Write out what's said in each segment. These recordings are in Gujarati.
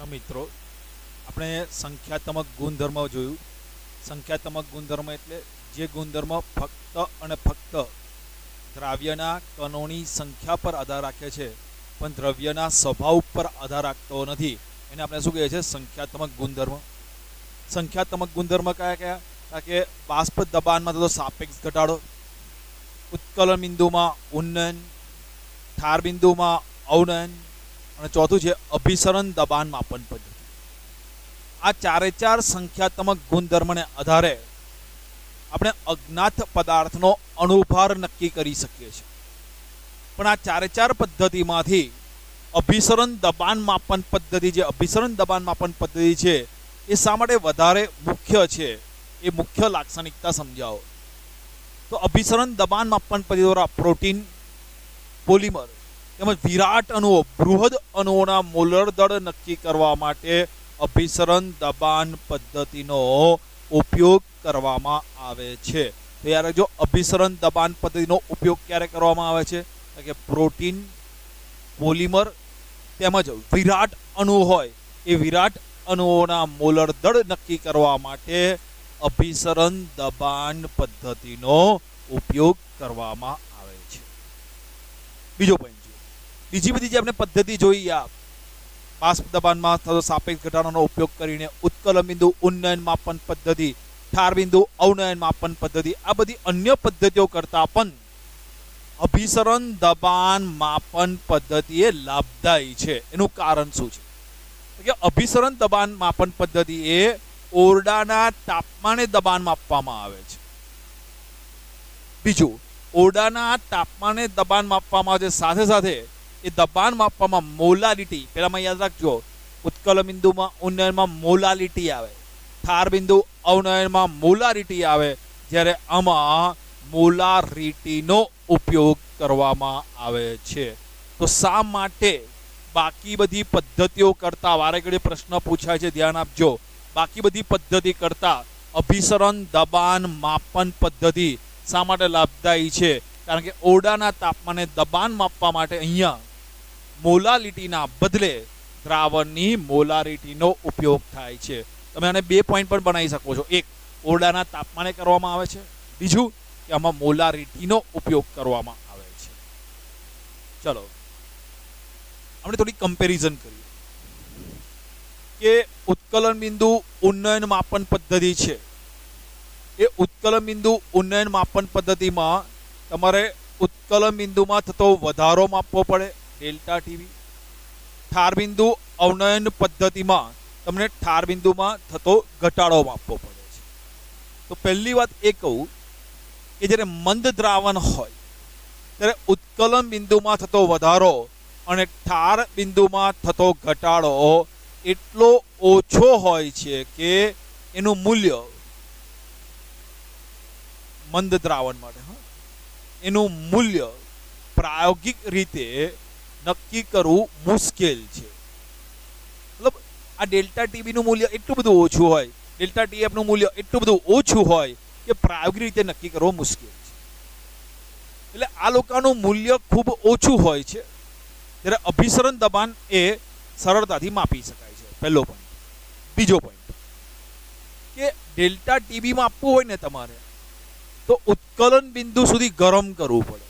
મિત્રો આપણે સંખ્યાત્મક ગુણધર્મ જોયું. સંખ્યાત્મક ગુણધર્મ એટલે જે ગુણધર્મ ફક્ત અને ફક્ત દ્રવ્યના કણોની સંખ્યા પર આધાર રાખે છે, પણ દ્રવ્યના સ્વભાવ પર આધાર રાખતો નથી. એને આપણે શું કહીએ છીએ? સંખ્યાત્મક ગુણધર્મ. સંખ્યાત્મક ગુણધર્મ કયા કયા? કારણ કે બાષ્પ દબાણમાં થતો સાપેક્ષ ઘટાડો, ઉત્કલન બિંદુમાં ઉન્નયન, ઠાર બિંદુમાં અવનયન, અને ચોથું છે અભિસરણ દબાણ માપન પદ્ધતિ. આ ચારે ચાર સંખ્યાત્મક ગુણધર્મને આધારે આપણે અજ્ઞાત પદાર્થનો અણુભાર નક્કી કરી શકીએ છીએ. પણ આ ચારે ચાર પદ્ધતિમાંથી અભિસરણ દબાણ માપન પદ્ધતિ, જે અભિસરણ દબાણ માપન પદ્ધતિ છે, એ શા માટે વધારે મુખ્ય છે? એ મુખ્ય લાક્ષણિકતા સમજાવો. તો અભિસરણ દબાણ માપન પદ્ધતિ દ્વારા પ્રોટીન, પોલિમર તેમજ વિરાટ અણુઓ, બૃહદ અણુઓના મોલર દળ નક્કી કરવા માટે અભિસરણ દબાણ પદ્ધતિનો ઉપયોગ કરવામાં આવે છે. તો યાર, જો અભિસરણ દબાણ પદ્ધતિનો ઉપયોગ ક્યારે કરવામાં આવે છે? કે પ્રોટીન, પોલિમર તેમજ વિરાટ અણુ હોય, એ વિરાટ અણુઓના મોલર દળ નક્કી કરવા માટે અભિસરણ દબાણ પદ્ધતિનો ઉપયોગ કરવામાં આવે છે. બીજો પોઈન્ટ, બીજી બધી જે આપણે પદ્ધતિ જોઈ, આ બાષ્પ દબાણમાં થતો સાપેક્ષ ઘટાડાનો ઉપયોગ કરીને ઉત્કલન બિંદુ ઉન્નયન માપન પદ્ધતિ, ઠાર બિંદુ અવનયન માપન પદ્ધતિ, આ બધી અન્ય પદ્ધતિઓ કરતા પણ અભિસરણ દબાણ માપન પદ્ધતિ એ લાભદાયી છે. એનું કારણ શું છે? કે અભિસરણ દબાણ માપન પદ્ધતિ એ ઓરડાના તાપમાને દબાણ માપવામાં આવે છે. બીજું, ઓરડાના તાપમાને દબાણ માપવામાં આવે છે, સાથે સાથે એ દબાણ માપવામાં મોલાલિટી, પહેલામાં યાદ રાખજો, ઉત્કલન બિંદુમાં ઉન્નયનમાં મોલાલિટી આવે, ઠાર બિંદુ અવનયનમાં મોલારિટી આવે, જ્યારે આમાં મોલારિટીનો ઉપયોગ કરવામાં આવે છે. તો શા માટે બાકી બધી પદ્ધતિઓ કરતા, વારે ઘડીએ પ્રશ્ન પૂછાય છે, ધ્યાન આપજો, બાકી બધી પદ્ધતિ કરતા અભિસરણ દબાણ માપન પદ્ધતિ શા માટે લાભદાયી છે? કારણ કે ઓરડાના તાપમાને દબાણ માપવા માટે અહીંયા મોલાલિટીના બદલે દ્રાવણની મોલારિટીનો ઉપયોગ થાય છે. તમે આને બે પોઈન્ટ પણ બનાવી શકો છો. એક, ઓરડાના તાપમાને કરવામાં આવે છે. બીજું, કે આમાં મોલારિટીનો ઉપયોગ કરવામાં આવે છે. ચલો આપણે થોડી કમ્પેરિઝન કરીએ કે ઉત્કલન બિંદુ ઉન્નયન માપન પદ્ધતિ છે, એ ઉત્કલન બિંદુ ઉન્નયન માપન પદ્ધતિમાં તમારે ઉત્કલન બિંદુમાં થતો વધારો માપવો પડે, ડેલ્ટા ટીવી. ઠાર બિંદુ અવનયન પદ્ધતિમાં તમને ઠાર બિંદુમાં થતો ઘટાડો માપવો પડે છે. તો પહેલી વાત એ કહું કે જ્યારે મંદ દ્રાવણ હોય ત્યારે ઉત્કલન બિંદુમાં થતો વધારો અને ઠાર બિંદુમાં થતો ઘટાડો એટલો ઓછો હોય છે કે એનું મૂલ્ય મંદ દ્રાવણ માટે એનું મૂલ્ય પ્રાયોગિક રીતે નક્કી કરવું મુશ્કેલ છે. મતલબ આ ડેલ્ટા ટીબીનું મૂલ્ય એટલું બધું ઓછું હોય, ડેલ્ટા ટીએફનું મૂલ્ય એટલું બધું ઓછું હોય કે પ્રાયોગિક રીતે નક્કી કરવું મુશ્કેલ છે. એટલે આ લોકોનું મૂલ્ય ખૂબ ઓછું હોય છે, જ્યારે અભિસરણ દબાણ એ સરળતાથી માપી શકાય છે. પહેલો પોઈન્ટ. બીજો પોઈન્ટ, કે ડેલ્ટા ટીબી માપવું હોય ને તમારે, તો ઉત્કલન બિંદુ સુધી ગરમ કરવું પડે.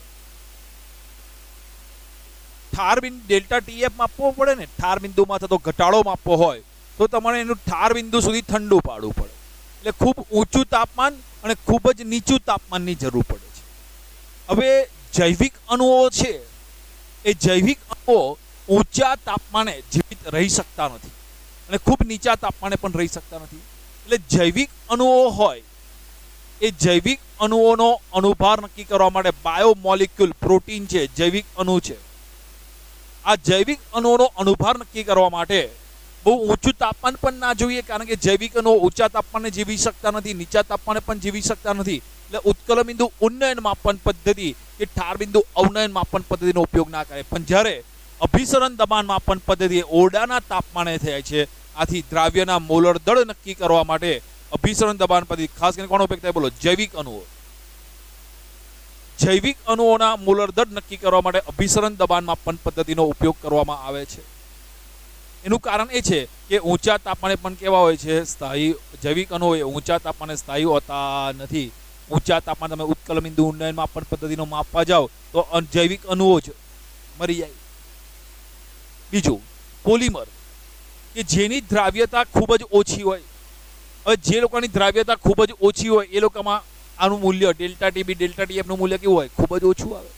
ઠાર બિંદુ ડેલ્ટા ટીએફ માપવો પડે ને, ઠાર બિંદુમાં થતો ઘટાડો માપવો હોય તો તમારે એનું ઠાર બિંદુ સુધી ઠંડુ પાડવું પડે. એટલે ખૂબ ઊંચું તાપમાન અને ખૂબ જ નીચું તાપમાનની જરૂર પડે છે. હવે જૈવિક અણુઓ છે, એ જૈવિક અણુઓ ઊંચા તાપમાને જીવિત રહી શકતા નથી અને ખૂબ નીચા તાપમાને પણ રહી શકતા નથી. એટલે જૈવિક અણુઓ હોય, એ જૈવિક અણુઓનો અણુભાર નક્કી કરવા માટે બાયોમોલિક્યુલ, પ્રોટીન છે, જૈવિક અણુ છે, આ જૈવિક અણુઓનો અણુભાર નક્કી કરવા માટે બહુ ઊંચું તાપમાન પણ ના જોઈએ, કારણ કે જૈવિક અણુઓ ઊંચા તાપમાને જીવી શકતા નથી, નીચા તાપમાને પણ જીવી શકતા નથી. એટલે ઉત્કલન બિંદુ ઉન્નયન માપન પદ્ધતિ કે ઠાર બિંદુ અવનયન માપન પદ્ધતિનો ઉપયોગ ના કરે. પણ જ્યારે અભિસરણ દબાણ માપન પદ્ધતિ ઓરડાના તાપમાને થાય છે, આથી દ્રાવ્યના મોલર દળ નક્કી કરવા માટે અભિસરણ દબાણ પદ્ધતિ ખાસ કરીને કોનો ઉપયોગ થાય? બોલો, જૈવિક અણુઓ. જૈવિક અણુઓના મોલર દળ નક્કી કરવા માટે અભિસરણ દબાણ માપન પદ્ધતિનો ઉપયોગ કરવામાં આવે છે. એનું કારણ એ છે કે ઊંચા તાપમાને પણ કેવા હોય છે? સ્થાયી. જૈવિક અણુઓ એ ઊંચા તાપમાને સ્થાયી હોતા નથી. ઊંચા તાપમાન તમે ઉત્કલન બિંદુ ઉન્નયન માપન પદ્ધતિનો માપવા જાઓ તો જૈવિક અણુઓ જ મરી જાય. બીજું પોલિમર, કે જેની દ્રાવ્યતા ખૂબ જ ઓછી હોય. હવે જે લોકોની દ્રાવ્યતા ખૂબ જ ઓછી હોય એ લોકોમાં આનું મૂલ્ય ડેલ્ટા ટીબી ડેલ્ટા ટીએફનું મૂલ્ય કેવું હોય? ખૂબ જ ઓછું આવે.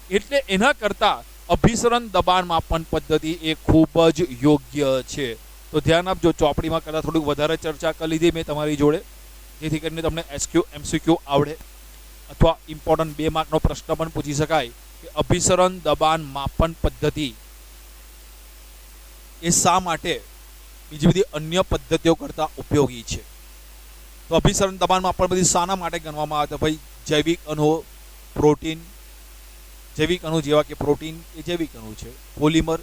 એટલે એના કરતાં અભિસરણ દબાણ માપન પદ્ધતિ એ ખૂબ જ યોગ્ય છે. તો ધ્યાન આપજો, ચોપડીમાં કરતાં થોડીક વધારે ચર્ચા કરી લીધી મેં તમારી જોડે, જેથી કરીને તમને એમસીક્યુ આવડે, અથવા ઇમ્પોર્ટન્ટ 2 માર્કનો પ્રશ્ન પણ પૂછી શકાય કે અભિસરણ દબાણ માપન પદ્ધતિ એ શા માટે બીજી બધી અન્ય પદ્ધતિઓ કરતાં ઉપયોગી છે. તો અભિસરણ દબાણ માપન પદ્ધતિ શાના માટે ગણવામાં આવે? તો ભાઈ જૈવિક અણુઓ, પ્રોટીન, જૈવિક અણુ જેવા કે પ્રોટીન એ જૈવિક અણુ છે. પોલિમર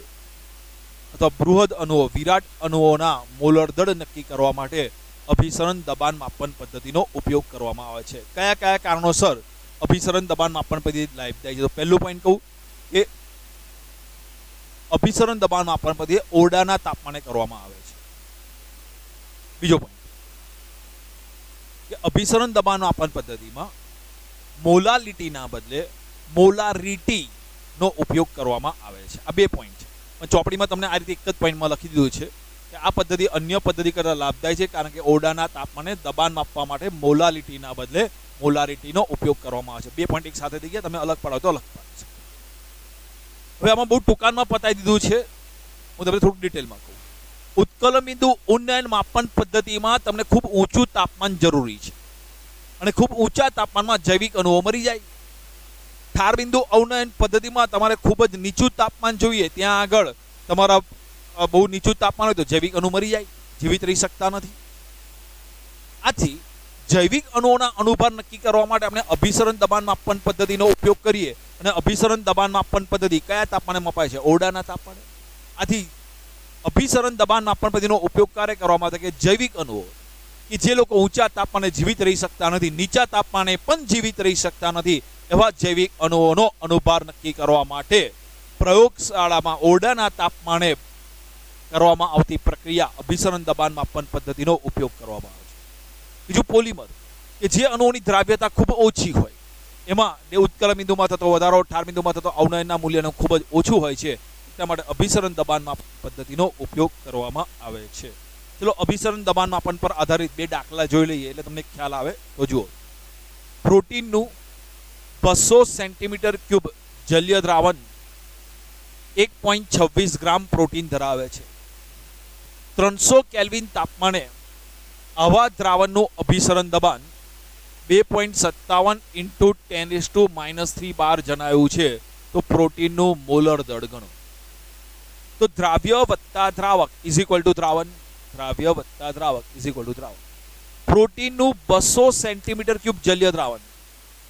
અથવા બૃહદ અણુઓ, વિરાટ અણુઓના મોલર દળ નક્કી કરવા માટે અભિસરણ દબાણ માપન પદ્ધતિનો ઉપયોગ કરવામાં આવે છે. કયા કયા કારણોસર અભિસરણ દબાણ માપન પદ્ધતિ લાભદાયી છે? તો પહેલું પોઈન્ટ કહું કે અભિસરણ દબાણ માપન પદ્ધતિ ઓરડાના તાપમાને કરવામાં આવે છે. બીજો પોઈન્ટ કે અભિસરણ દબાણ માપન પદ્ધતિમાં મોલાલિટીના બદલે મોલારિટીનો ઉપયોગ કરવામાં આવે છે. આ 2 પોઈન્ટ છે. પણ ચોપડીમાં તમને આ રીતે એક જ પોઈન્ટમાં લખી દીધું છે કે આ પદ્ધતિ અન્ય પદ્ધતિ કરતાં લાભદાયી છે, કારણ કે ઓરડાના તાપમાને દબાણ માપવા માટે મોલાલિટીના બદલે મોલારિટીનો ઉપયોગ કરવામાં આવે છે. 2 પોઈન્ટ એક સાથે થઈ ગયા. તમે અલગ પાડો તો અલગ પાડી શકો. હવે આમાં બહુ ટૂંકાણમાં પતાવી દીધું છે. હું તમને થોડુંક ડિટેલમાં કહું. ઉત્કલન બિંદુ ઉન્નયન માપન પદ્ધતિમાં તમને ખૂબ ઊંચું તાપમાન જરૂરી છે, અને ખૂબ ઊંચા તાપમાનમાં જૈવિક અણુઓ મરી જાય. ઠાર બિંદુ અવનયન પદ્ધતિમાં તમારે ખૂબ જ નીચું તાપમાન જોઈએ. ત્યાં આગળ તમારા બહુ નીચું તાપમાન હોય તો જૈવિક અણુ મરી જાય, જીવિત રહી શકતા નથી. આથી જૈવિક અણુઓના અણુભાર નક્કી કરવા માટે આપણે અભિસરણ દબાણ માપન પદ્ધતિનો ઉપયોગ કરીએ. અને અભિસરણ દબાણ માપન પદ્ધતિ કયા તાપમાને મપાય છે? ઓરડાના તાપમાને. આથી અભિસરણ દબાણ માપન પદ્ધતિનો ઉપયોગ ક્યારે કરવામાં આવે કે જૈવિક અણુઓ કે જે લોકો ઊંચા તાપમાને જીવિત રહી શકતા નથી, નીચા તાપમાને પણ જીવિત રહી શકતા નથી, એવા જૈવિક અણુઓનો અણુભાર નક્કી કરવા માટે પ્રયોગશાળામાં ઓરડાના તાપમાને કરવામાં આવતી પ્રક્રિયા અભિસરણ દબાણ માપન પદ્ધતિનો ઉપયોગ કરવામાં આવે છે. બીજું પોલિમર, કે જે અણુઓની દ્રાવ્યતા ખૂબ ઓછી હોય, એમાં ઉત્કલન બિંદુમાં થતો વધારો, ઠાર બિંદુમાં થતો અવનયનના મૂલ્યનું ખૂબ જ ઓછું હોય છે. એટલા માટે અભિસરણ દબાણ માપન પદ્ધતિનો ઉપયોગ કરવામાં આવે છે. ચલો અભિસરણ દબાણ માપન પર આધારિત 2 દાખલા જોઈ લઈએ એટલે તમને ખ્યાલ આવે. તો જુઓ, પ્રોટીનનું 200 સેન્ટીમીટર ક્યુબ જલીય દ્રાવણ 1.26 ગ્રામ પ્રોટીન ધરાવે છે. 300 કેલ્વિન તાપમાને આવા દ્રાવણનું અભિસરણ દબાણ 2.57 × 10⁻³ બાર જણાયું છે. તો પ્રોટીનનું મોલર દળ ગણો. તો દ્રાવ્ય વત્તા દ્રાવક ઇઝ ઇક્વલ ટુ દ્રાવણ, દ્રાવ્ય વત્તા દ્રાવક ઇઝ ઇક્વલ ટુ દ્રાવણ. પ્રોટીનનું 200 સેન્ટીમીટર ક્યુબ જલીય દ્રાવણ,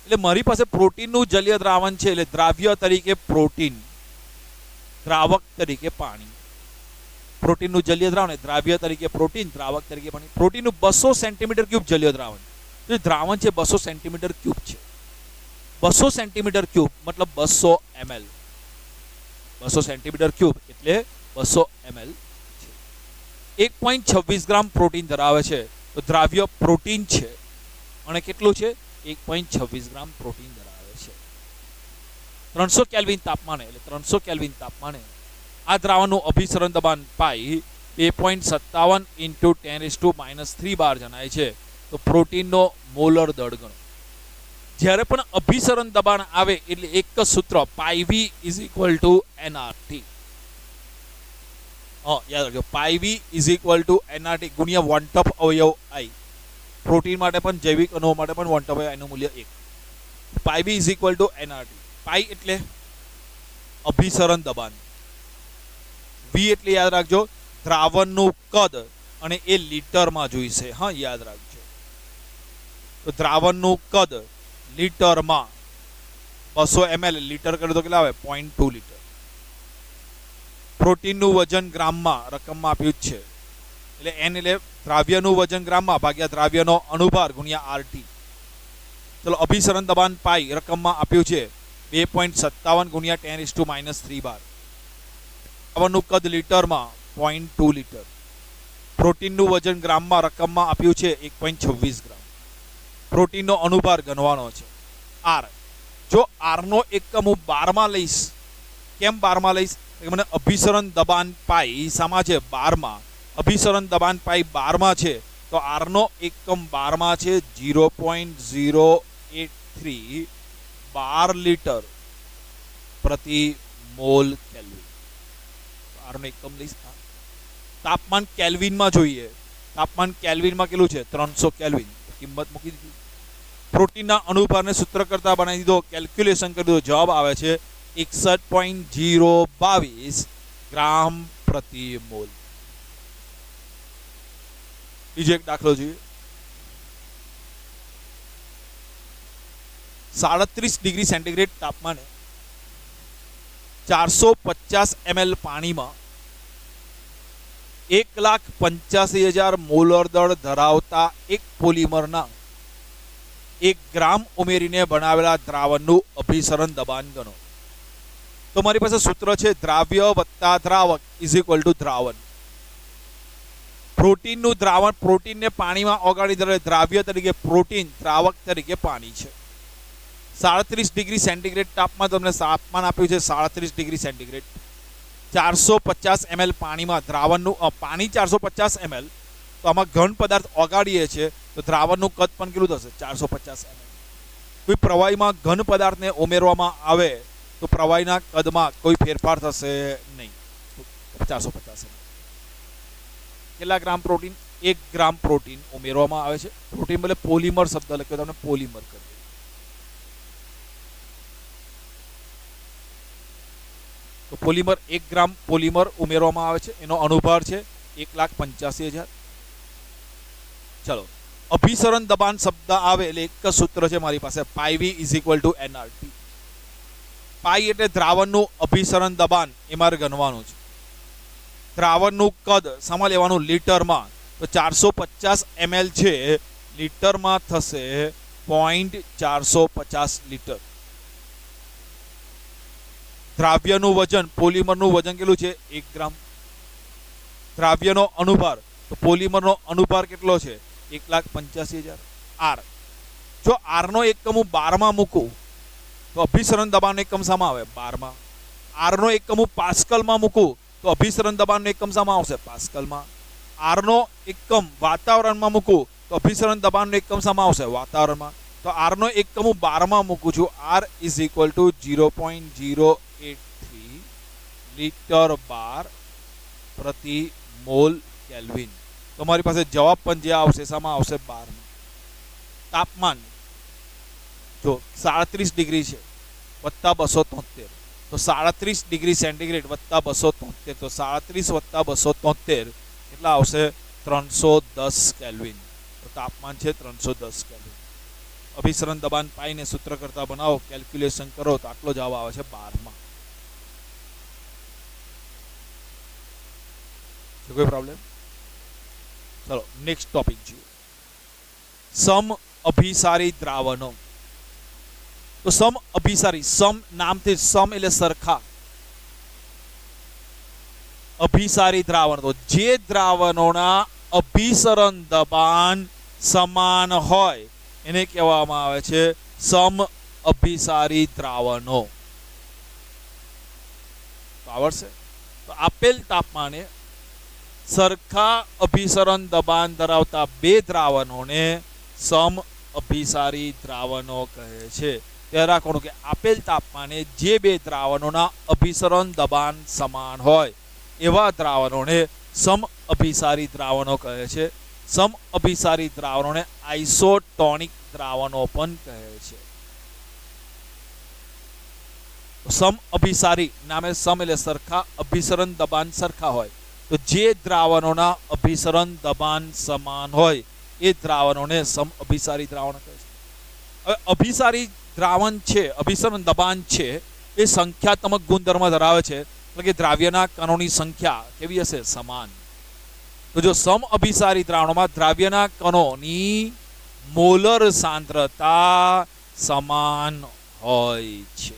એટલે મારી પાસે પ્રોટીનનું જલીય દ્રાવણ છે, એટલે દ્રાવ્ય તરીકે પ્રોટીન, દ્રાવક તરીકે પાણી. પ્રોટીનનું જલીય દ્રાવણ, દ્રાવ્ય તરીકે પ્રોટીન, દ્રાવક તરીકે પાણી. પ્રોટીનનું 200 સેન્ટીમીટર ક્યુબ જલીય દ્રાવણ, તો દ્રાવણ છે 200 સેન્ટીમીટર ક્યુબ છે. 200 સેન્ટીમીટર ક્યુબ મતલબ 200 ml. 200 સેન્ટીમીટર ક્યુબ એટલે 200 ml છે. 1.26 ગ્રામ પ્રોટીન ધરાવે છે. તો દ્રાવ્ય પ્રોટીન છે, અને કેટલું છે? 1.26 ગ્રામ પ્રોટીન ધરાવે છે. 300 કેલ્વિન તાપમાને, એટલે 300 કેલ્વિન તાપમાને આ દ્રાવણનું અભિસરણ દબાણ પાઈ 2.57 × 10⁻³ બાર જણાય છે. તો પ્રોટીનનો મોલર દળ ગણો. જ્યારે પણ અભિસરણ દબાણ આવે એટલે એક જ સૂત્ર πV = nRT. યાદ રાખજો, πV = nRT ગુણ્યા વોન્ટઅપ અવયવ I. પ્રોટીન માટે પણ જૈવિક અણુઓ માટે પણ વોન્ટઅપ અવયવ I નું મૂલ્ય 1. πV = nRT. પાઈ એટલે અભિસરણ દબાણ, V એટલે યાદ રાખજો દ્રાવણનું કદ, અને એ લીટરમાં જોઈશે. હા, યાદ રાખજો. તો દ્રાવણનું કદ લીટરમાં 200 ml, લીટર કરે તો કેટલા આવે? 0.2 લીટર. પ્રોટીનનું વજન ગ્રામમાં, રકમમાં આપ્યું જ છે, એટલે N એટલે દ્રાવ્યનું વજન ગ્રામમાં ભાગ્યા દ્રાવ્યનો અણુભાર ગુણ્યા RT. ચલો અભિસરણ દબાણ પાઈ રકમમાં આપ્યું છે 2.57 × 10⁻³ બાર. દ્રાવણનું કદ લીટરમાં 0.2 લીટર. પ્રોટીનનું વજન ગ્રામમાં રકમમાં આપ્યું છે 1.26 ગ્રામ. પ્રોટીનનો અનુભાર ગણવાનો છે આર. જો આરનો એકમ હું બારમાં લઈશ, કેમ બારમાં લઈશ? મને અભિસરણ દબાણ પાઈ શામાં છે? બારમાં. અભિસરણ દબાણ પાઈ બારમાં છે તો આરનો એકમ બારમાં છે 0.083 12 લીટર પ્રતિ મોલ કેલ્વિન. આરનો એકમ લઈશ. તાપમાન કેલ્વિનમાં જોઈએ. તાપમાન કેલ્વિનમાં કેટલું છે? 300 કેલ્વિન. કિંમત મૂકી દીધી. પ્રોટીનના અણુભારને સૂત્ર કરતા બનાવી દીધો, કેલ્ક્યુલેશન કરી દીધો. જવાબ આવે છે 61.022 ગ્રામ પ્રતિ મોલ. બીજો એક દાખલો જોઈએ. 37 ડિગ્રી સેન્ટીગ્રેડ તાપમાને 450 ml પાણીમાં 1,85,000 મોલર દળ ધરાવતા એક પોલિમરના 1 ગ્રામ ઉમેરીને બનાવેલા દ્રાવણનું અભિસરણ દબાણ ગણો. તો મારી પાસે સૂત્ર છે દ્રાવ્ય વત્તા દ્રાવક ઇઝ ઇક્વલ ટુ દ્રાવણ. પ્રોટીનનું દ્રાવણ, પ્રોટીનને પાણીમાં ઓગાળી દે દ્રાવ્ય તરીકે પ્રોટીન, દ્રાવક તરીકે પાણી છે. 37 ડિગ્રી સેન્ટીગ્રેડ તાપમાન તમને તાપમાન આપ્યું છે 37 ડિગ્રી સેન્ટીગ્રેડ. 450 ml પાણીમાં દ્રાવણનું પાણી 450 ml, તો આમાં ઘન પદાર્થ ઓગાળીએ છીએ તો દ્રાવણનું કદ પણ કેટલું થશે? 450 ml. કોઈ પ્રવાહીમાં ઘન પદાર્થને ઉમેરવામાં આવે તો પ્રવાહીના કદમાં કોઈ ફેરફાર થશે નહીં. 450 ml. કેટલા ગ્રામ પ્રોટીન? 1 ગ્રામ પ્રોટીન ઉમેરવામાં આવે છે. પ્રોટીન બદલે પોલિમર શબ્દ લખ્યો, તમને પોલિમર કરી. તો પોલિમર 1 ગ્રામ પોલિમર ઉમેરવામાં આવે છે. એનો અણુભાર છે 1,85,000. ચલો, અભિસરણ દબાણ શબ્દ આવે એટલે એક જ સૂત્ર છે મારી પાસે, pi is equal to NRT. Pi એટલે દ્રાવણનું અભિસરણ દબાણ, એ મારે ગણવાનું છે. દ્રાવણનું કદ શામાં લેવાનું? લીટરમાં. તો 450 ml છે, લીટરમાં થશે 0.450 લીટર. દ્રાવ્યનું વજન, પોલિમરનું વજન કેટલું છે? 1 ગ્રામ. દ્રાવ્યનો અણુભાર, તો પોલિમરનો અણુભાર કેટલો છે? 1,85,000. આર. જો આરનો એકમ હું 12માં મૂકું તો અભિસરણ દબાણનો એકમ શામાં આવે? 12માં. આરનો એકમ હું પાસ્કલમાં મૂકું તો અભિસરણ દબાણનો એકમ શામાં આવશે? પાસ્કલમાં. આરનો એકમ વાતાવરણમાં મૂકું તો અભિસરણ દબાણનો એકમ શામાં આવશે? વાતાવરણમાં. તો આરનો એકમ હું 12માં મૂકું છું. R is equal to 0.083 litre bar પ્રતિ મોલ કેલ્વિન. તો મારી પાસે જવાબ પણ જે આવશે શામાં આવશે? 12માં. તાપમાન જો 37 ડિગ્રી છે વત્તા 273, તો 37 ડિગ્રી સેન્ટીગ્રેડ વત્તા 273, તો 37 વત્તા 273 કેટલા આવશે? 310 કેલ્વિન. તો તાપમાન છે 310 કેલ્વિન. અભિસરણ દબાણ પાઈને સૂત્ર કરતા બનાવો, કેલ્ક્યુલેશન કરો તો આટલો જવાબ આવે છે 12માં. કોઈ પ્રોબ્લેમ? ચલો નેક્સ્ટ ટોપિક જોઈએ. સમ અભિસારી દ્રાવણો. તો સમ અભિસારી, સમ નામથી સમ એટલે સરખા, અભિસારી દ્રાવણ તો જે દ્રાવણોના અભિસરણ દબાણ સમાન હોય એને કહેવામાં આવે છે સમ અભિસારી દ્રાવણો. આવડશે? તો આપેલ તાપમાને સરખા અભિસરણ દબાણ ધરાવતા બે દ્રાવણોને સમ અભિસારી દ્રાવણો કહે છે. ત્યારે રાખવાનું કે આપેલ તાપમાને જે બે દ્રાવણોના અભિસરણ દબાણ સમાન હોય એવા દ્રાવણોને સમ અભિસારી દ્રાવણો કહે છે. સમ અભિસારી દ્રાવણોને આઇસોટોનિક દ્રાવણો પણ કહે છે. સમ અભિસારી નામે સમ એટલે સરખા, અભિસરણ દબાણ સરખા હોય, તો જે દ્રાવણોના અભિસરણ દબાણ સમાન હોય એ દ્રાવણોને સમ અભિસારી દ્રાવણ કહે છે. હવે અભિસારી દ્રાવણ છે, અભિસરણ દબાણ છે, એ સંખ્યાત્મક ગુણધર્મ ધરાવે છે, એટલે કે દ્રાવ્યના કણોની સંખ્યા કેવી હશે? સમાન. તો જો સમ અભિસારી દ્રાવણોમાં દ્રાવ્યના કણોની મોલર સાંદ્રતા સમાન હોય છે.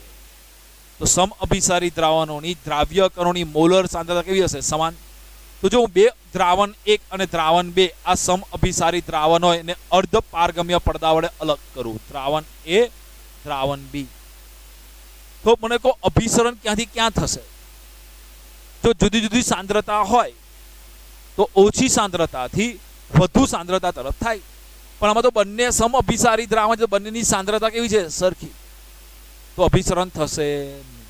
તો સમ અભિસારી દ્રાવણોની દ્રાવ્ય કણોની મોલર સાંદ્રતા કેવી હશે? સમાન. તો જો બે દ્રાવણ 1 અને દ્રાવણ 2 આ સમ અભિસારી દ્રાવણ હોય એને અર્ધ પારગમ્ય પડદા વડે અલગ કરું, દ્રાવણ A દ્રાવણ B, તો મને કહો અભિસરણ ક્યાંથી ક્યાં થશે? જો જુદી જુદી સાંદ્રતા હોય તો ઓછી સાંદ્રતાથી વધુ સાંદ્રતા તરફ થાય, પણ આમાં તો બંને સમ અભિસારી દ્રાવણ છે, બંનેની સાંદ્રતા કેવી છે? સરખી, તો અભિસરણ થશે નહીં.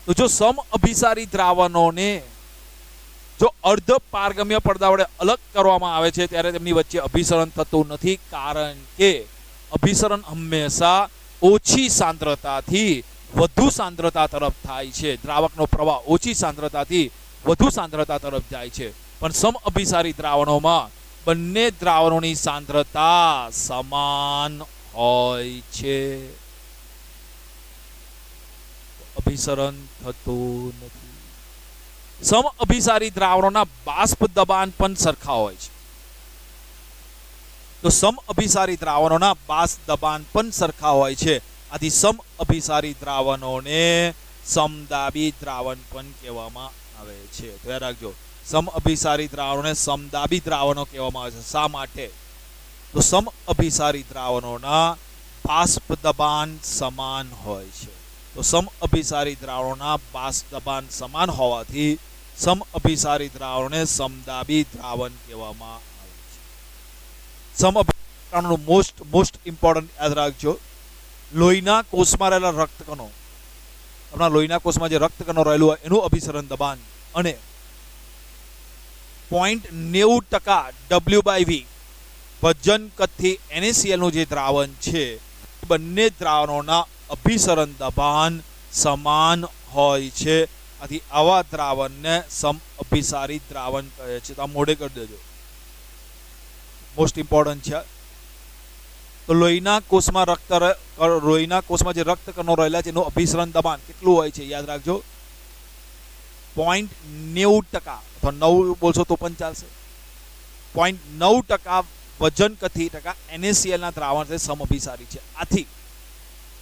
તો જો સમ અભિસારી દ્રાવણોને જો અર્ધ પારગમ્ય પડદા વડે અલગ કરવામાં આવે છે ત્યારે તેમની વચ્ચે અભિસરણ થતું નથી, કારણ કે અભિસરણ હંમેશા ઓછી સાંદ્રતાથી વધુ સાંદ્રતા તરફ થાય છે. દ્રાવકનો પ્રવાહ ઓછી સાંદ્રતાથી વધુ સાંદ્રતા તરફ જાય છે, પણ સમ અભિસારી દ્રાવણોમાં બંને દ્રાવણોની સાંદ્રતા સમાન હોય છે, અભિસરણ થતું નથી. સમ અભિસારી દ્રાવણોના બાષ્પ દબાણ પણ સરખા હોય છે. તો સમ અભિસારી દ્રાવણોના બાષ્પ દબાણ પણ સરખા હોય છે. આથી સમ અભિસારી દ્રાવણોને સમદાબી દ્રાવણ પણ કહેવામાં આવે છે. તો યાદ રાખજો, સમ અભિસારી દ્રાવણોને સમદાબી દ્રાવણો કહેવામાં આવે છે. શા માટે? તો સમ અભિસારી દ્રાવણોના બાષ્પ દબાણ સમાન હોય છે. તો સમ અભિસારી દ્રાવણોના બાષ્પ દબાણ સમાન હોવાથી સમ અભિસારી દ્રાવણોને સમદાબી દ્રાવણ કહેવામાં આવે છે. સમ અભિસારી દ્રાવણોનું મોસ્ટ ઇમ્પોર્ટન્ટ યાદ રાખજો, લોહીના કોષમાં રહેલા રક્તકણો, આપણા લોહીના કોષમાં જે રક્તકણો રહેલું હોય એનું અભિસરણ દબાણ અને 0.90% W/V વજન કદથી NaCl નું જે દ્રાવણ છે, બંને દ્રાવણોના અભિસરણ દબાણ સમાન હોય છે. આથી આવા દ્રાવણને સમ અભિસારી દ્રાવણ કહે છે. તો આ મોઢે કરી દેજો, મોસ્ટ ઇમ્પોર્ટન્ટ છે. તો લોહીના કોષમાં જે રક્તકણો રહેલા છે એનું અભિસરણ દબાણ કેટલું હોય છે? યાદ રાખજો, 0.90% અથવા 9 બોલશો તો પણ ચાલશે. 0.9% વજન કથી ટકા NaCl ના દ્રાવણ છે સમ અભિસારી છે. આથી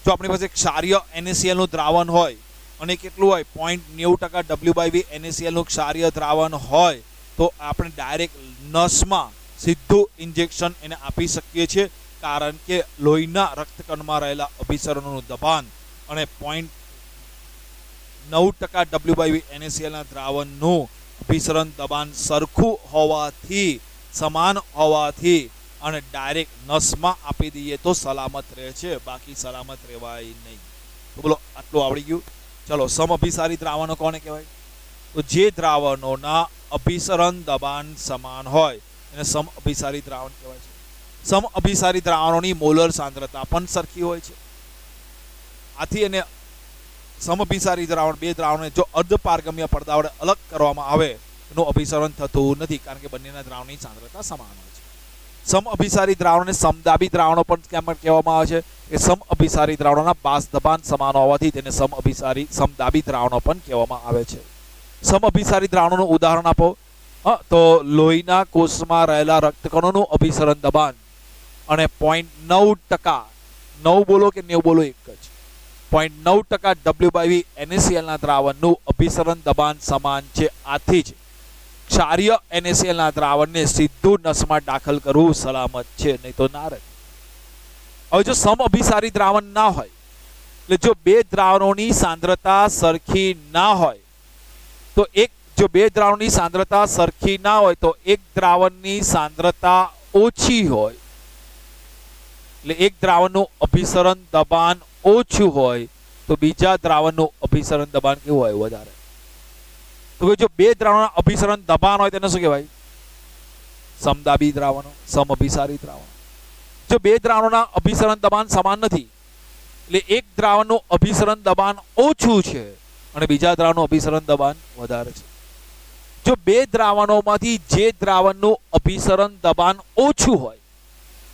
જો આપણી પાસે ક્ષારીય NaCl નું દ્રાવણ હોય અને કેટલું હોય 0.90% W/V NaCl નું ક્ષારીય દ્રાવણ હોય તો આપણે ડાયરેક્ટ નસમાં સીધું ઇન્જેક્શન એને આપી શકીએ છીએ, કારણ કે લોહીના રક્તકણમાં રહેલા અભિસરણોનું દબાણ અને 0.9% W/V NaCl ના દ્રાવણનું અભિસરણ દબાણ સરખું હોવાથી, સમાન હોવાથી અને ડાયરેક્ટ નસમાં આપી દઈએ તો સલામત રહે છે, બાકી સલામત રહેવાય નહીં. તો બોલો, આટલું આવડી ગયું? ચલો, સમ અભિસારી દ્રાવણો કોને કહેવાય? તો જે દ્રાવણોના અભિસરણ દબાણ સમાન હોય એને સમ અભિસારી દ્રાવણ કહેવાય છે. સમ અભિસારી દ્રાવણોની મોલર સાંદ્રતા પણ સરખી હોય છે. આથી એને સમ અભિસારી દ્રાવણ, બે દ્રાવણોને જો અર્ધ પારગમ્ય પડદા વડે અલગ કરવામાં આવે એનું અભિસરણ થતું નથી, કારણ કે બંનેના દ્રાવણની સાંદ્રતા સમાન હોય છે. સમ અભિસારી દ્રાવણોને સમદાબી દ્રાવણો પણ કહેવામાં આવે છે, કે સમ અભિસારી દ્રાવણોના બાષ્પ દબાણ સમાન હોવાથી તેને સમદાબી દ્રાવણો પણ કહેવામાં આવે છે. સમ અભિસારી દ્રાવણોનું ઉદાહરણ આપો. તો લોહીના કોષમાં રહેલા રક્તકણોનું અભિસરણ દબાણ અને 0.9%, 9 બોલો કે 90 બોલો એક જ, 0.9% W/V NaCl ના દ્રાવણનું અભિસરણ દબાણ સમાન છે. આથી જ ક્ષારીય NaCl ના દ્રાવણને સીધું નસમાં દાખલ કરવું સલામત છે, નહીં તો ના રહે. હવે જો સમ અભિસારી દ્રાવણ ના હોય, એટલે જો બે દ્રાવણોની સાંદ્રતા સરખી ના હોય તો જો બે દ્રાવણની સાંદ્રતા સરખી ના હોય તો એક દ્રાવણની સાંદ્રતા ઓછી હોય, એટલે એક દ્રાવણનું અભિસરણ દબાણ ઓછું હોય તો બીજા દ્રાવણનું અભિસરણ દબાણ કેવું હોય? વધારે. તો જો બે દ્રાવણના અભિસરણ દબાણ હોય તેને શું કહેવાય? સમદાબી દ્રાવણો, સમ અભિસારી દ્રાવણો. જો બે દ્રાવણોના અભિસરણ દબાણ સમાન નથી, એટલે એક દ્રાવણનું અભિસરણ દબાણ ઓછું છે અને બીજા દ્રાવણનું અભિસરણ દબાણ વધારે છે. જો બે દ્રાવણોમાંથી જે દ્રાવણનું અભિસરણ દબાણ ઓછું હોય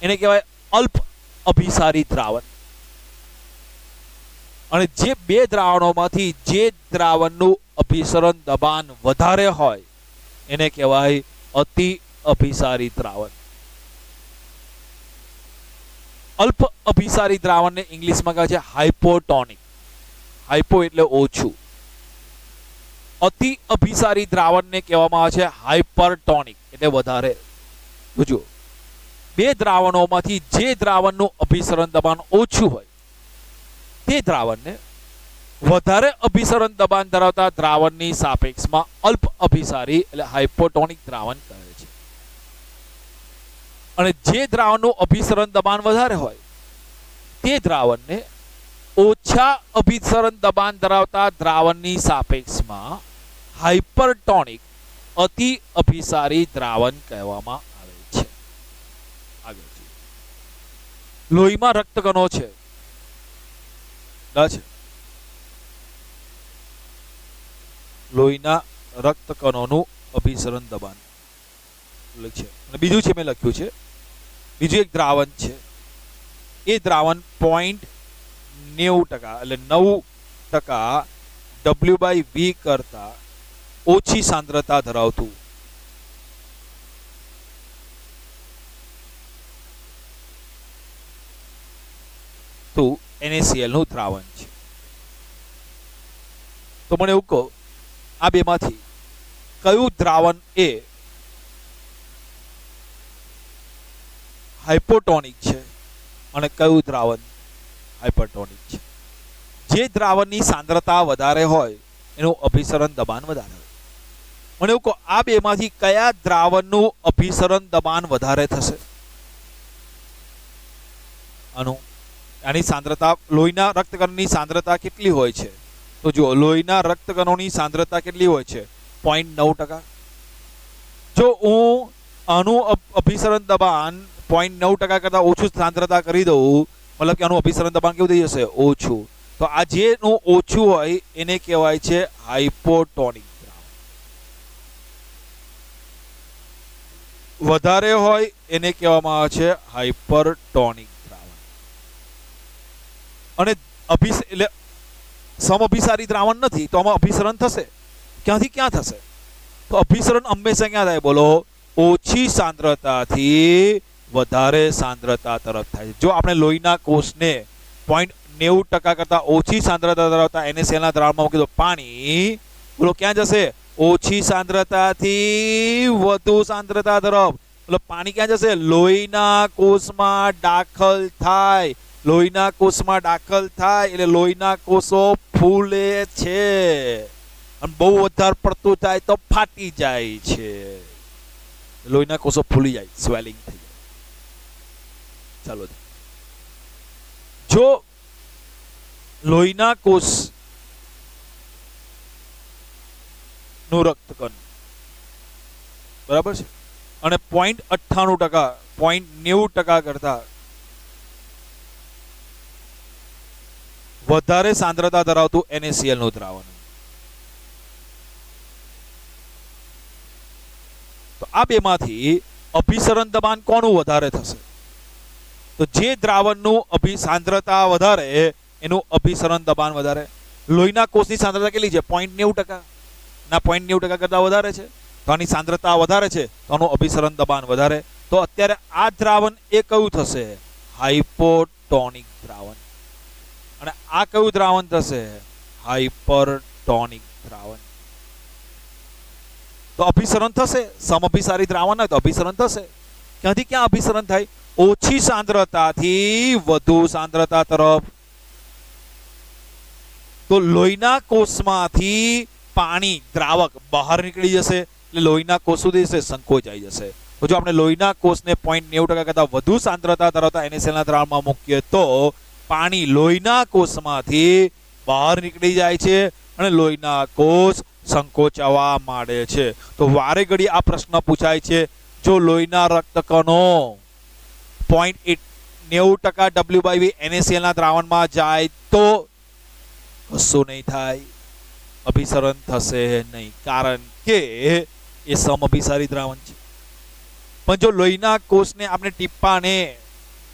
એને કહેવાય અલ્પ અભિસારી દ્રાવણ, અને જે બે દ્રાવણોમાંથી જે દ્રાવણનું અભિસરણ દબાણ વધારે હોય એને કહેવાય અતિ અભિસારી દ્રાવણ. અલ્પ અભિસારી દ્રાવણને ઇંગ્લિશમાં કહે છે હાઇપોટોનિક. હાઇપો એટલે ઓછું, અતિ અભિસારી દ્રાવણને કહેવામાં આવે છે હાઇપરટોનિક, એટલે વધારે. જો બે દ્રાવણોમાંથી જે દ્રાવણનું અભિસરણ દબાણ ઓછું હોય તે દ્રાવણને વધારે અભિસરણ દબાણ ધરાવતા દ્રાવણની સાપેક્ષમાં અલ્પ અભિસારી એટલે હાઇપોટોનિક દ્રાવણ કહે છે. અને જે દ્રાવણનું અભિસરણ દબાણ વધારે હોય તે દ્રાવણને ઓછા અભિસરણ દબાણ ધરાવતા દ્રાવણની સાપેક્ષમાં હાઇપરટોનિક અતિ અભિસારી દ્રાવણ કહેવામાં આવે છે. આગળ લોહીમાં રક્તકણો છે. લોહીના રક્તકણોનું અભિસરણ દબાણ છે. અને બીજું છે મેં લખ્યું છે, બીજું એક દ્રાવણ છે, એ દ્રાવણ 0.90% એટલે 9% W/V કરતા ઓછી સાંદ્રતા ધરાવતું તો NaCl નું દ્રાવણ છે. તો મને એવું કહો, આ બેમાંથી કયું દ્રાવણ એ હાઇપોટોનિક છે અને કયું દ્રાવણ હાઇપરટોનિક છે? જે દ્રાવણની સાંદ્રતા વધારે હોય એનું અભિસરણ દબાણ વધારે હોય. મને એવું કહો, આ બેમાંથી કયા દ્રાવણનું અભિસરણ દબાણ વધારે થશે? આની સાંદ્રતા, લોહીના રક્તકણની સાંદ્રતા કેટલી હોય છે? તો જો લોહીના રક્તકણોની સાંદ્રતા કેટલી હોય છે? 0.9%. જો હું આનું અભિસરણ દબાણ 0.9% કરતા ઓછું સાંદ્રતા કરી દઉં, મતલબ કે આનું અભિસરણ દબાણ કેવું થઈ જશે? ઓછું. તો આ જેનું ઓછું હોય એને કહેવાય છે હાઇપોટોનિક દ્રાવણ. વધારે હોય એને કહેવામાં આવે છે હાઇપરટોનિક દ્રાવણ. અને એટલે સમઅભિસારી દ્રાવણ નથી તો આમાં અભિસરણ થશે. ક્યાંથી ક્યાં થશે? તો અભિસરણ હંમેશા ક્યાં થાય? બોલો, ઓછી સાંદ્રતાથી વધારે સાંદ્રતા તરફ થાય. જો આપણે લોહીના કોષને 0.90% કરતા ઓછી સાંદ્રતા ધરાવતા NaCl ના દ્રાવણમાં મૂકી દો પાણી, બોલો ક્યાં જશે? ઓછી સાંદ્રતાથી વધુ સાંદ્રતા તરફ. બોલો પાણી ક્યાં જશે? લોહીના કોષમાં દાખલ થાય. લોહીના કોષમાં દાખલ થાય એટલે લોહીના કોષો ફૂલે છે, અને બહુ વધારે પડતું થાય તો ફાટી જાય છે. લોહીના કોષો ફૂલી જાય, સ્વેલિંગ થઈ જાય. ચાલો, જો લોહીના કોષ નું રક્તકણ બરાબર છે અને 0.98%, 0.90% કરતા વધારે સાંદ્રતા ધરાવતું NaCl નું દ્રાવણ, તો આ બેમાંથી અભિસરણ દબાણ કોનું વધારે થશે? તો જે દ્રાવણનું સાંદ્રતા વધારે એનું અભિસરણ દબાણ વધારે. લોહીના કોષની સાંદ્રતા કેટલી છે? 0.90%. ના 0.90% કરતા વધારે છે, તો આની સાંદ્રતા વધારે છે, તો આનું અભિસરણ દબાણ વધારે. તો અત્યારે આ દ્રાવણ એ કયું થશે? હાઇપોટોનિક દ્રાવણ. અને આ કયું દ્રાવણ થશે? હાઇપરટોનિક દ્રાવણ. તો અભિસરણ થશે. સમઅભિસારી દ્રાવણ હોય તો અભિસરણ થશે. ક્યાંથી ક્યાં અભિસરણ થાય? ઓછી સાંદ્રતાથી વધુ સાંદ્રતા તરફ. તો લોહીના કોષમાંથી પાણી દ્રાવક બહાર નીકળી જશે એટલે લોહીના કોષ સુધી સંકોચાઈ જશે. તો જો આપણે લોહીના કોષને 0.90% કરતા વધુ સાંદ્રતા ધરાવતા NaCl ના દ્રાવણમાં મૂકીએ તો પાણી લોહીના કોષમાંથી બહાર નીકળી જાય છે અને લોહીના કોષ સંકોચાવા માંડે છે. તો વારે ઘડી આ પ્રશ્ન પૂછાય છે, જો લોહીના રક્તકણો 0.90% W/V NaCl ના દ્રાવણમાં જાય તો કશું નહીં થાય, અભિસરણ થશે નહીં, કારણ કે એ સમઅભિસારી દ્રાવણ છે. પણ જો લોહીના કોષને આપણે ટીપાને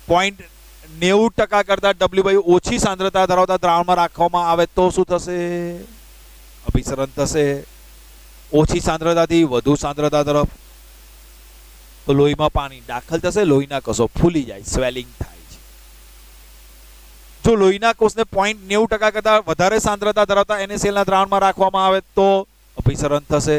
0.90% કરતા W/V ઓછી સાંદ્રતા ધરાવતા દ્રાવણમાં રાખવામાં આવે તો શું થશે? અભિસરણ થશે. ઓછી સાંદ્રતાથી વધુ સાંદ્રતા તરફ. તો લોહીમાં પાણી દાખલ થશે, લોહીના કોષો ફૂલી જાય, સ્વેલિંગ થાય છે. જો લોહીના કોષને 0.90% કરતા વધારે સાંદ્રતા ધરાવતા NaCl ના દ્રાવણમાં રાખવામાં આવે તો અભિસરણ થશે.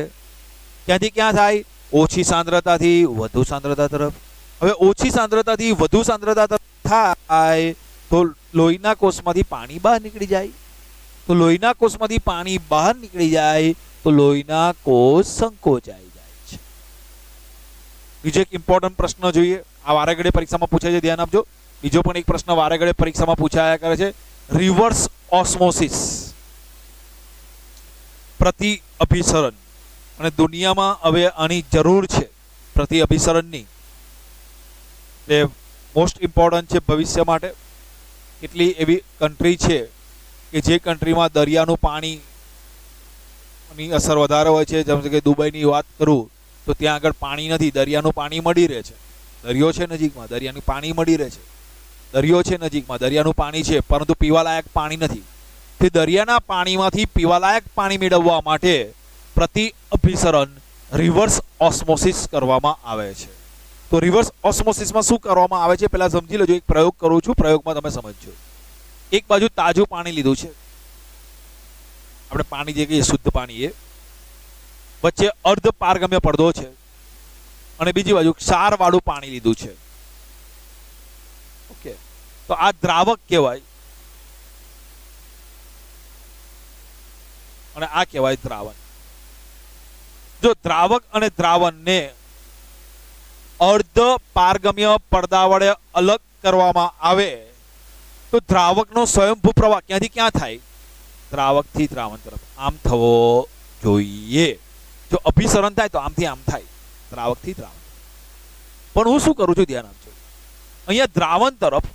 ક્યાંથી ક્યાં થાય? ઓછી સાંદ્રતાથી વધુ સાંદ્રતા તરફ. હવે ઓછી સાંદ્રતાથી વધુ સાંદ્રતા તરફ થાય તો લોહીના કોષમાંથી પાણી બહાર નીકળી જાય. તો લોહીના કોષમાંથી પાણી બહાર નીકળી જાય તો લોહીના કોષ સંકોચાઈ જાય છે. બીજો એક ઇમ્પોર્ટન્ટ પ્રશ્ન જોઈએ, આ વારે ઘડે પરીક્ષામાં પૂછાય છે, ધ્યાન આપજો. બીજો પણ એક પ્રશ્ન વારે ઘડે પરીક્ષામાં પૂછાયા કરે છે, રિવર્સ ઓસ્મોસિસ, પ્રતિ અભિસરણ. અને દુનિયામાં હવે આની જરૂર છે, પ્રતિ અભિસરણની. એ મોસ્ટ ઇમ્પોર્ટન્ટ છે ભવિષ્ય માટે. કેટલી એવી કન્ટ્રી છે કે જે કન્ટ્રીમાં દરિયાનું પાણીની અસર વધારે હોય છે, જેમ કે દુબઈની વાત કરું તો ત્યાં આગળ પાણી નથી, દરિયાનું પાણી મળી રહે છે. દરિયો છે નજીકમાં, દરિયાનું પાણી મળી રહે છે. દરિયો છે નજીકમાં, દરિયાનું પાણી છે, પરંતુ પીવાલાયક પાણી નથી. તે દરિયાના પાણીમાંથી પીવાલાયક પાણી મેળવવા માટે પ્રતિ અભિસરણ રિવર્સ ઓસ્મોસિસ કરવામાં આવે છે. તો રિવર્સ ઓસ્મોસિસમાં શું કરવામાં આવે છે પહેલા સમજી લેજો. એક પ્રયોગ કરું છું, પ્રયોગમાં તમે સમજજો. એક બાજુ તાજું પાણી લીધું છે, આપણે પાણી જે કહીએ શુદ્ધ પાણી, એ વચ્ચે અર્ધ પારગમ્ય પડદો છે, અને બીજી બાજુ ક્ષાર વાળું પાણી લીધું છે. ઓકે, તો આ દ્રાવક કહેવાય અને આ કહેવાય દ્રાવણ. જો દ્રાવક અને દ્રાવણને અર્ધ પારગમ્ય પડદા વડે અલગ કરવામાં આવે તો દ્રાવકનો સ્વયંભૂ પ્રવાહ ક્યાંથી ક્યાં થાય? દ્રાવકથી દ્રાવણ તરફ આમ થવો જોઈએ. જો અભિસરણ થાય તો આમથી આમ થાય, દ્રાવકથી દ્રાવણ. પણ હું શું કરું છું, ધ્યાન આપજો. અહીંયા દ્રાવણ તરફ,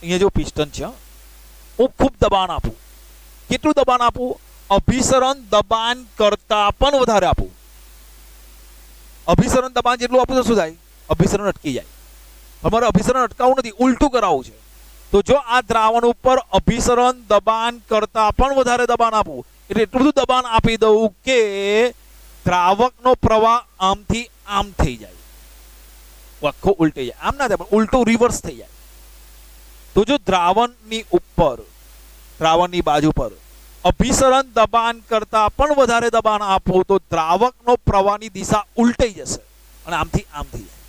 અહીંયા જો પિસ્ટન છે, હું ખૂબ દબાણ આપું. કેટલું દબાણ આપું? અભિસરણ દબાણ કરતા પણ વધારે આપું. અભિસરણ દબાણ જેટલું આપું તો શું થાય? અભિસરણ અટકી જાય. તમારે અભિસરણ અટકાવવું નથી, ઉલટું કરાવવું છે. તો જો આ દ્રાવણ ઉપર અભિસરણ દબાણ કરતા પણ વધારે દબાણ આપું, એટલે એટલું બધું દબાણ આપી દઉં કે દ્રાવકનો પ્રવાહ આમથી આમ થઈ જાય, આખો ઉલટી જાય. આમ ના થાય, પણ ઉલટું રિવર્સ થઈ જાય. તો જો દ્રાવણની ઉપર, દ્રાવણની બાજુ પર અભિસરણ દબાણ કરતા પણ વધારે દબાણ આપો તો દ્રાવકનો પ્રવાહની દિશા ઉલટાઈ જશે અને આમથી આમ થઈ જાય.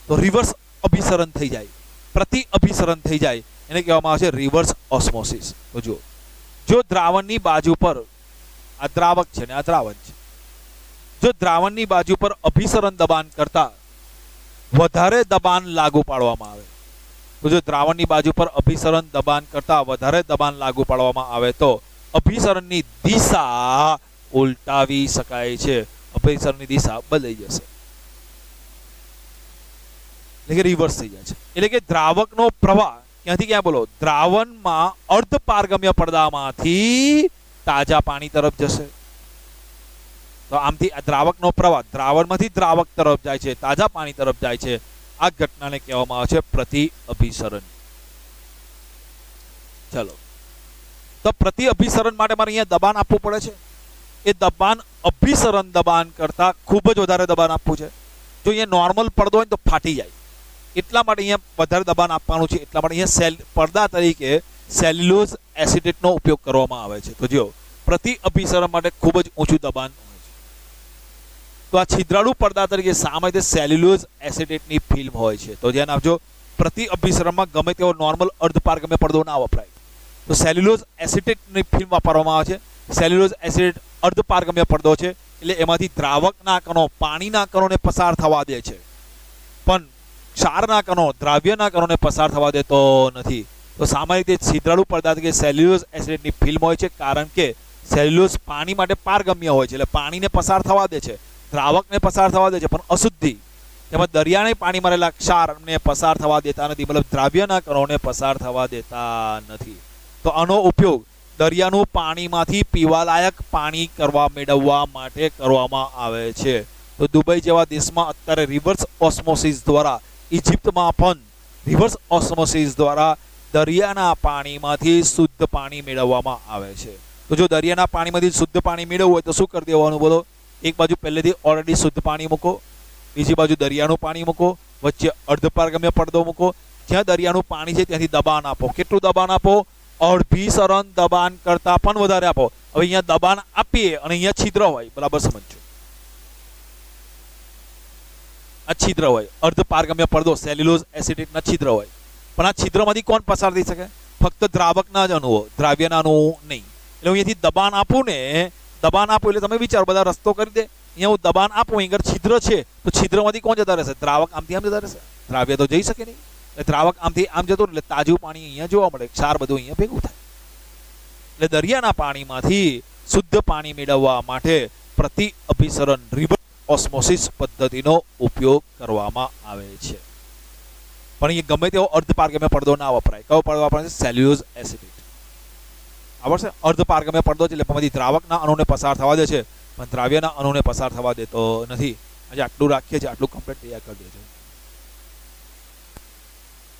તો રિવર્સ અભિસરણ થઈ જાય, પ્રતિ અભિસરણ થઈ જાય, એને કહેવામાં આવે છે રિવર્સ ઓસ્મોસિસ. તો જો દ્રાવણની બાજુ પર, આ દ્રાવક છે ને આ દ્રાવણ છે, જો દ્રાવણની બાજુ પર અભિસરણ દબાણ કરતા વધારે દબાણ લાગુ પાડવામાં આવે, તો જો દ્રાવણની બાજુ પર અભિસરણ દબાણ કરતા વધારે દબાણ લાગુ પાડવામાં આવે તો અભિસરણની દિશા ઉલટાવી શકાય છે, અભિસરણની દિશા બદલાઈ જશે, એટલે કે રિવર્સ થઈ જાય છે. એટલે કે દ્રાવકનો પ્રવાહ ક્યાંથી ક્યાં બોલો? દ્રાવણમાં અર્ધ પારગમ્ય પડદામાંથી તાજા પાણી તરફ જશે. તો આમથી દ્રાવકનો પ્રવાહ દ્રાવણમાંથી દ્રાવક તરફ જાય છે, તાજા પાણી તરફ જાય છે. આ ઘટનાને કહેવામાં આવે છે પ્રતિ અભિસરણ. ચલો, તો પ્રતિ અભિસરણ માટે મારે અહીંયા દબાણ આપવું પડે છે. એ દબાણ અભિસરણ દબાણ કરતા ખૂબ જ વધારે દબાણ આપવું છે. જો અહીંયા નોર્મલ પડદો હોય તો ફાટી જાય, એટલા માટે અહીંયા વધારે દબાણ આપવાનું છે. એટલા માટે અહીંયા પડદા તરીકે સેલ્યુલોઝ એસિટેટનો ઉપયોગ કરવામાં આવે છે. તો જો પ્રતિ અભિસરણ માટે ખૂબ જ ઊંચું દબાણ હોય છે. તો આ છિદ્રાળુ પડદા તરીકે સામાન્ય સેલ્યુલોઝ એસિટેટની ફિલ્મ હોય છે. તો ધ્યાન આપજો, પ્રતિ અભિસરણમાં ગમે તેવો નોર્મલ અર્ધપારગમ્ય પડદો ના વપરાય. તો સેલ્યુલોઝ એસિટેટની ફિલ્મ વાપરવામાં આવે છે. સેલ્યુલોઝ એસિટેટ અર્ધપારગમ્ય પડદો છે, એટલે એમાંથી દ્રાવકના કણો, પાણીના કણોને પસાર થવા દે છે, પણ ક્ષારના કણો, દ્રાવ્યના કણોને પસાર થવા દેતો નથી. તો સામાન્ય રીતે છિદ્રાળુ પડદા તરીકે સેલ્યુલોઝ એસિટેટની ફિલ્મ હોય છે, કારણ કે સેલ્યુલોઝ પાણી માટે પારગમ્ય હોય છે, એટલે પાણીને પસાર થવા દે છે, દ્રાવકને પસાર થવા દે છે, પણ અશુદ્ધિ તેમજ દરિયાને પાણીમાં રહેલા ક્ષારને પસાર થવા દેતા નથી, મતલબ દ્રાવ્યના કણોને પસાર થવા દેતા નથી. તો આનો ઉપયોગ દરિયાનું પાણીમાંથી પીવાલાયક પાણી મેળવવા માટે કરવામાં આવે છે. તો દુબઈ જેવા દેશમાં અત્યારે રિવર્સ ઓસ્મોસિસ દ્વારા, ઇજિપ્તમાં પણ રિવર્સ ઓસ્મોસિસ દ્વારા દરિયાના પાણીમાંથી શુદ્ધ પાણી મેળવવામાં આવે છે. તો જો દરિયાના પાણીમાંથી શુદ્ધ પાણી મેળવવું હોય તો શું કરી દેવાનું બોલો? એક બાજુ પહેલેથી ઓલરેડી શુદ્ધ પાણી મૂકો, બીજી બાજુ દરિયાનું પાણી મૂકો, વચ્ચે અર્ધપારગમ્ય પડદો મૂકો. જ્યાં દરિયાનું પાણી છે ત્યાંથી દબાણ આપો. કેટલું દબાણ આપો? અભિસરણ દબાણ કરતા પણ વધારે આપો. હવે અહીંયા દબાણ આપીએ અને અહીંયા છિદ્ર હોય, બરાબર સમજો. આ છિદ્ર હોય, અર્ધ પારગમ્ય પડદો સેલ્યુલોઝ એસિટેટના છિદ્ર હોય, પણ આ છિદ્રમાંથી કોણ પસાર થઈ શકે? ફક્ત દ્રાવકના જ અણુઓ, દ્રાવ્યના અણુઓ નહીં. એટલે હું અહીંયાથી દબાણ આપું ને, દબાણ આપું એટલે તમે વિચારો બધા રસ્તો કરી દે. અહીંયા હું દબાણ આપું, અહીં આગળ છિદ્ર છે, તો છિદ્રમાંથી કોણ જતા રહેશે? દ્રાવક આમથી આમ જતા રહેશે, દ્રાવ્ય તો જઈ શકે નહીં. એટલે દ્રાવક આમથી આમ જતો એટલે તાજું પાણી અહીંયા જોવા મળે, ક્ષાર બધું અહીંયા ભેગું થાય. એટલે દરિયાના પાણીમાંથી શુદ્ધ પાણી મેળવવા માટે પ્રતિ અભિસરણ રિવર્સ ઓસ્મોસિસ પદ્ધતિનો ઉપયોગ કરવામાં આવે છે. પણ એ ગમે તેવો અર્ધ પારગમ્ય પડદો ના વપરાય. કયો પડદો વપરાય? Cellulose acetate. આવડશે? અર્ધ પારગમ્ય પડદો છે એટલે એમાંથી દ્રાવકના અણુને પસાર થવા દે છે, પણ દ્રાવ્યના અણુને પસાર થવા દેતો નથી. આજે આટલું રાખીએ છીએ, આટલું કમ્પ્લીટ તૈયાર કરી દેજો.